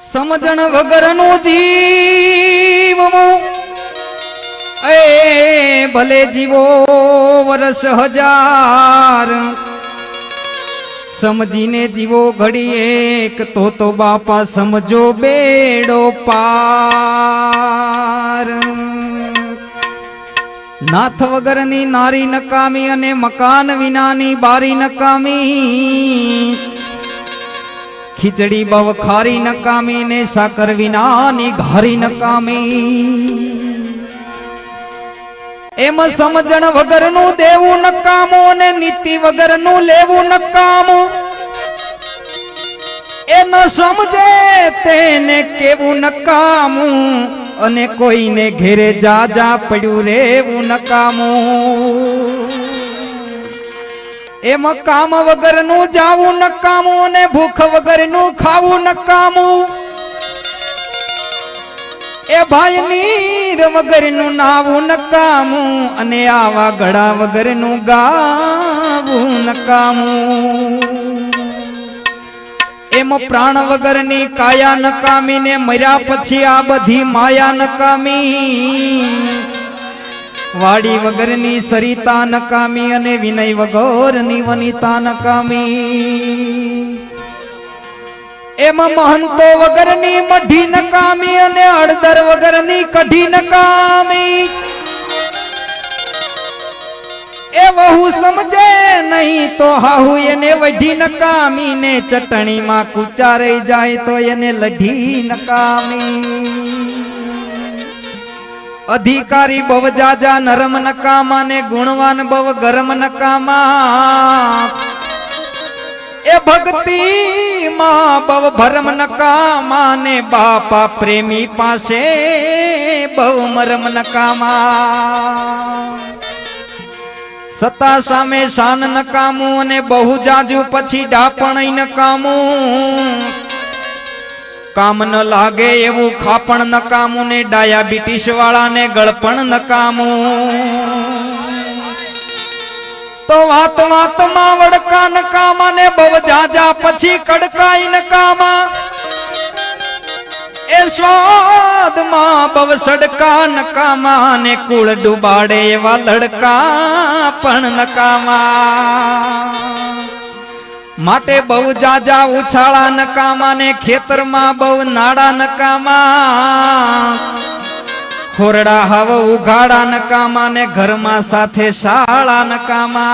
સમજણ વગરનું જીવવું એ ભલે જીવો વર્ષ હજાર, સમજીને જીવો ઘડી એક તો બાપા સમજો બેડો પાર। નાથ વગરની નારી નકામી અને મકાન વિનાની બારી નકામી, ખીચડી બવ ખારી નકામી ને સાકર વિનાની ઘારી નકામી। એમ સમજણ વગરનું દેવું નકામું ને નીતિ વગરનું લેવું નકામું। એ ન સમજે તેને કેવું નકામું અને કોઈને ઘેરે જા જા પડ્યું રેવું નકામું। એમ કામ વગરનું જાવું નકામું ને ભૂખ વગરનું ખાવું નકામું। એ ભાઈ નીર વગરનું નાવું નકામું અને આવા ગળા વગરનું ગાવું નકામું। એમ પ્રાણ વગરની કાયા નકામી ને મર્યા પછી આ બધી માયા નકામી। વાડી વગરની સરિતા નકામી અને વિનય વગરની વનિતા નકામી। એમાં મહંતો વગરની મઢી નકામી અને હળદર વગરની કઢી નકામી। એ વહુ સમજે નહીં તો હાહુ એને વઢી નકામી ને ચટણીમાં કૂચા રહી જાય તો એને લઢી નકામી। અધિકારી બવ જાજા નરમ નકામા ને ગુણવાન બવ ગરમ નકામા। એ ભક્તિ માં બવ ભરમ નકામા ને બાપા પ્રેમી પાસે બવ મરમ નકામા। સતા સામે શાન નકામું અને બહુ જાજુ પછી ડાપણ નકામું। કામ ન લાગે એવું ખાપણ નકામું ને ડાયાબિટીસ વાળાને ગળપણ નકામું। તો વાત વાતમાં વડકા નકામા ને બવ જાજા પછી કડકાઈ નકામા। એ સ્વાદમાં બવ સડકા નકામા ને કુળ ડુબાડે એવા લડકા પણ નકામા। માટે બહુ જાજા ઉછાળા નકામા ને ખેતરમાં બહુ નાડા નકામા। ખોરડા હાવ ઉઘાડા નકામા ને ઘરમાં સાથે શાળા નકામા।